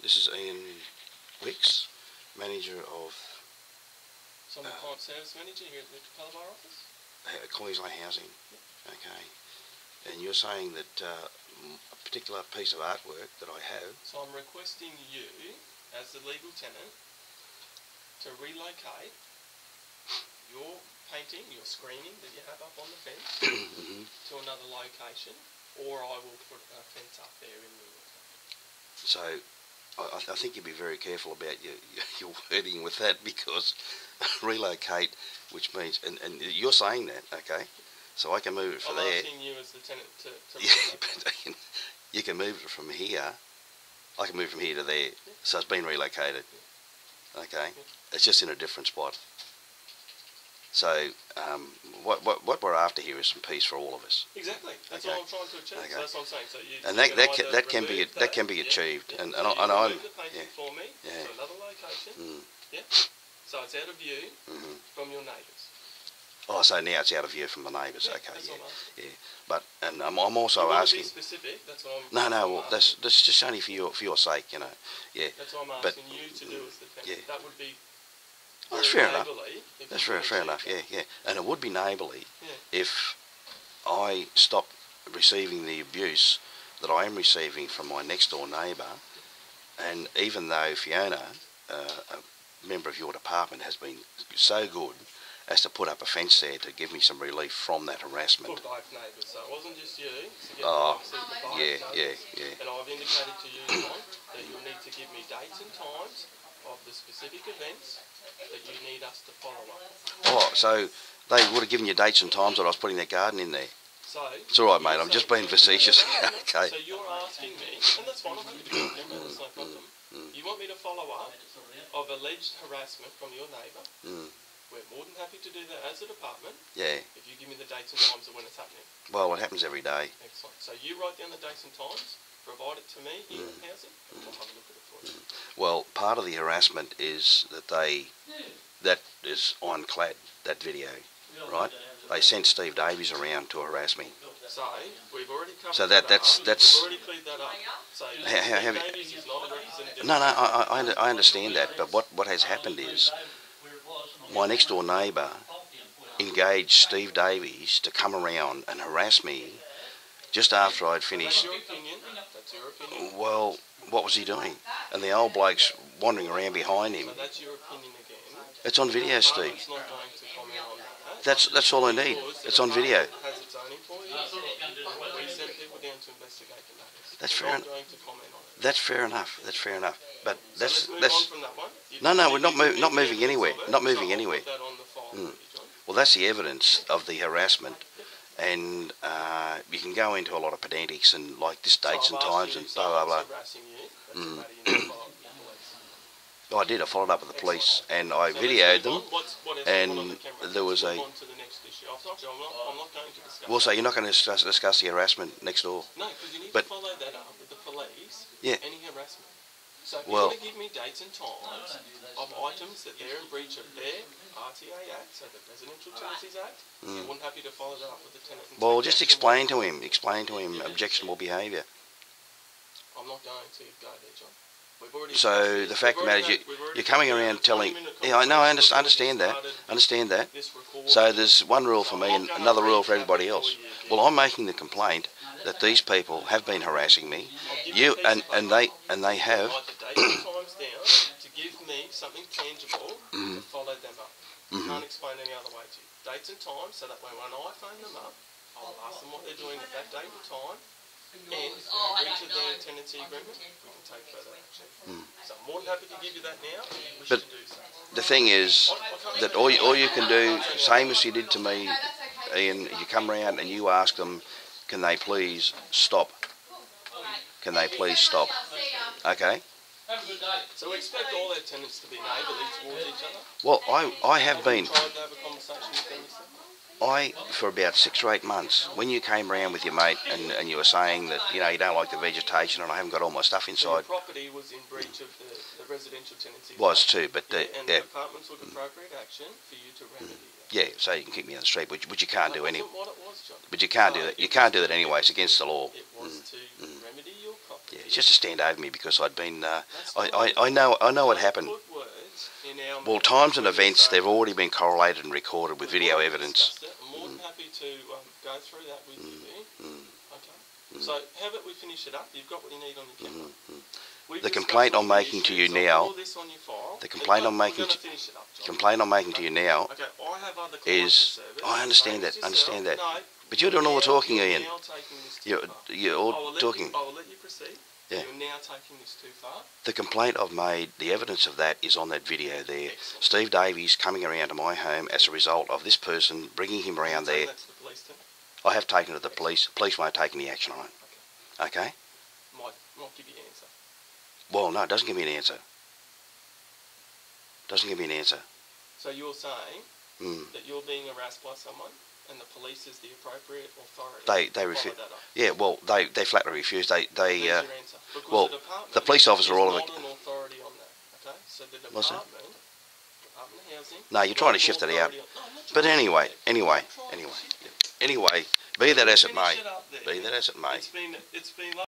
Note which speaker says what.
Speaker 1: This is Ian Wicks, manager of
Speaker 2: Client service manager here at the capalaba office.
Speaker 1: Queensland Housing.
Speaker 2: Yep.
Speaker 1: Okay. And you're saying that a particular piece of artwork that I have.
Speaker 2: So I'm requesting you, as the legal tenant, to relocate your painting, your screening that you have up on the fence to another location, or I will put a fence up there in the
Speaker 1: So I think you'd be very careful about your wording with that, because relocate, which means, and you're saying that, okay, so I can move it from there.
Speaker 2: I'm asking you as the tenant to
Speaker 1: but you can move it from here. I can move from here to there, so it's been relocated. Okay, it's just in a different spot. So what we're after here is some peace for all of us.
Speaker 2: Exactly. That's what I'm trying to achieve.
Speaker 1: Okay.
Speaker 2: So that's what I'm saying. So you,
Speaker 1: and that can be achieved.
Speaker 2: Yeah.
Speaker 1: And
Speaker 2: so
Speaker 1: I'm
Speaker 2: the painting for me to another location. Yeah. So it's out of view from your neighbours.
Speaker 1: Oh, so now it's out of view from the neighbours.
Speaker 2: Yeah,
Speaker 1: Okay.
Speaker 2: that's
Speaker 1: Yeah.
Speaker 2: all I'm
Speaker 1: Yeah. But I'm also asking.
Speaker 2: To be specific. That's what
Speaker 1: No.
Speaker 2: I'm
Speaker 1: Well, that's just only for your sake, you know. Yeah.
Speaker 2: That's what I'm asking you to do as the tenant.
Speaker 1: Yeah.
Speaker 2: That would be.
Speaker 1: That's fair enough.
Speaker 2: That's
Speaker 1: fair enough. Yeah. And it would be neighbourly
Speaker 2: Yeah.
Speaker 1: if I stopped receiving the abuse that I am receiving from my next door neighbour. And even though Fiona, a member of your department, has been so good as to put up a fence there to give me some relief from that harassment.
Speaker 2: For both neighbours, so it wasn't just you.
Speaker 1: Yeah.
Speaker 2: And I've indicated to you, John, that you'll need to give me dates and times of the specific events that you need us to follow up.
Speaker 1: Oh, so they would have given you dates and times that I was putting that garden in there.
Speaker 2: So
Speaker 1: it's all right, mate. I'm just being facetious. Okay.
Speaker 2: So you're asking me, and that's fine. I'm happy to do it. That's no problem. You want me to follow up of alleged harassment from your neighbour? We're more than happy to do that as a department.
Speaker 1: Yeah.
Speaker 2: If you give me the dates and times of when it's happening.
Speaker 1: Well, it happens every day.
Speaker 2: Excellent. So you write down the dates and times, provide it to me here in housing, and we'll have a look at it for you.
Speaker 1: Well, part of the harassment is that that is ironclad, that video, right? They sent Steve Davies around to harass me.
Speaker 2: So we've already covered
Speaker 1: So that's
Speaker 2: We've already cleared that up. So
Speaker 1: how
Speaker 2: Davies is not a representative.
Speaker 1: No, I understand that, but what has happened is my next door neighbour engaged Steve Davies to come around and harass me just after I'd finished.
Speaker 2: That's your opinion. That's your opinion.
Speaker 1: Well, what was he doing? And the old bloke's wandering around behind him.
Speaker 2: So that's your opinion again.
Speaker 1: It's on video, Steve.
Speaker 2: It's not going to comment on that.
Speaker 1: That's all I need. It's on video.
Speaker 2: It has its own employees. We send people down to investigate the matters.
Speaker 1: That's
Speaker 2: We're
Speaker 1: fair
Speaker 2: not going to comment on it.
Speaker 1: That's fair enough. That's fair enough. But
Speaker 2: So let's move on from that one.
Speaker 1: no, we're not moving anywhere. Not moving anywhere.
Speaker 2: Put that on the file for you, John.
Speaker 1: Well, that's the evidence of the harassment, and you can go into a lot of pedantics and like this dates and times and blah blah blah.
Speaker 2: Harassing you. That's a matter you need to follow up with the police.
Speaker 1: I did. I followed up with the police and I videoed them, and there was a.
Speaker 2: I'm not going to discuss.
Speaker 1: Well, so you're not going to discuss the harassment next door?
Speaker 2: No, because you need to follow that up with the police.
Speaker 1: Yeah.
Speaker 2: Any harassment. So if you want to give me dates and times of items that they're in breach of their RTA Act, so the Residential Tenancies Act, you're more than happy to follow that up with the tenant.
Speaker 1: Well, just explain to him objectionable behaviour.
Speaker 2: I'm not going to go there, John. We've already
Speaker 1: So the fact of the matter is you're coming around telling. Yeah, I know. I understand that. So there's one rule for me and another rule for everybody else. Well, I'm making the complaint that these people have been harassing me. You and they have.
Speaker 2: Write the dates and times down to give me something tangible to follow them up. Can't explain any other way to you. Dates and times, so that way when I phone them up, I'll ask them what they're doing at that date and time, and if they're in breach of their tenancy agreement, we can take further action. So I'm more than happy to give you that now.
Speaker 1: But the thing is that all you can do, same as you did to me, Ian, you come round and you ask them, can they please stop? Can they please stop? Okay?
Speaker 2: So we expect all our tenants to be neighbourly towards each other?
Speaker 1: Well, I have been.
Speaker 2: Tried to have a conversation with them, Mr.
Speaker 1: For about 6 or 8 months, when you came round with your mate and you were saying that, you know, you don't like the vegetation and I haven't got all my stuff inside.
Speaker 2: The property was in breach of the residential tenancy.
Speaker 1: Was too, but
Speaker 2: and the department took appropriate action for you to remedy that.
Speaker 1: Yeah, so you can keep me on the street, which you can't do anyway.
Speaker 2: What it was, John.
Speaker 1: But you can't do that. You can't do that anyway. It's against the law.
Speaker 2: It was to remedy your property
Speaker 1: it's just to stand over me because I'd been.
Speaker 2: That's
Speaker 1: I know what happened.
Speaker 2: Put words in our
Speaker 1: Well,
Speaker 2: mouth
Speaker 1: times and
Speaker 2: when you
Speaker 1: events,
Speaker 2: say
Speaker 1: they've
Speaker 2: that.
Speaker 1: already been correlated and recorded with
Speaker 2: We've
Speaker 1: video
Speaker 2: already
Speaker 1: evidence.
Speaker 2: discussed it. I'm more than happy to go through that with you. Okay. So how about we finish it up? You've got what you need on your camera. We've
Speaker 1: The
Speaker 2: discussed
Speaker 1: complaint
Speaker 2: all
Speaker 1: I'm
Speaker 2: the
Speaker 1: making to you
Speaker 2: issues. I've got
Speaker 1: now.
Speaker 2: all this on your file.
Speaker 1: The complaint I'm making
Speaker 2: We're
Speaker 1: to
Speaker 2: gonna finish it up, John.
Speaker 1: complaint I'm making to you now
Speaker 2: Okay, I have other clients
Speaker 1: is.
Speaker 2: to service.
Speaker 1: I understand
Speaker 2: Same as
Speaker 1: that. Understand that.
Speaker 2: yourself. No,
Speaker 1: But you're doing all the talking,
Speaker 2: you're
Speaker 1: Ian.
Speaker 2: now taking this too
Speaker 1: You're
Speaker 2: far.
Speaker 1: you're
Speaker 2: I
Speaker 1: all
Speaker 2: will let
Speaker 1: talking.
Speaker 2: I will let you proceed.
Speaker 1: Yeah.
Speaker 2: You're now taking this too far.
Speaker 1: The complaint I've made, the evidence of that is on that video there.
Speaker 2: Excellent.
Speaker 1: Steve Davies coming around to my home as a result of this person bringing him around there.
Speaker 2: That's the police team.
Speaker 1: I have taken it to the police. Police won't take any action on it. Okay?
Speaker 2: Might give you an answer.
Speaker 1: Well, no, it doesn't give me an answer. Doesn't give me an answer.
Speaker 2: So you're saying that you're being harassed by someone, and the police is the appropriate authority.
Speaker 1: They
Speaker 2: to
Speaker 1: refuse.
Speaker 2: follow that up.
Speaker 1: Yeah, well, they flatly refuse.
Speaker 2: There's your answer. Because
Speaker 1: well,
Speaker 2: the department
Speaker 1: the police officer
Speaker 2: is
Speaker 1: all of
Speaker 2: not
Speaker 1: it.
Speaker 2: an authority on that. Okay, so the
Speaker 1: What's that?
Speaker 2: Department of Housing.
Speaker 1: No, you're trying to shift it out. But anyway, be that as it may. Be that as it may.
Speaker 2: It's been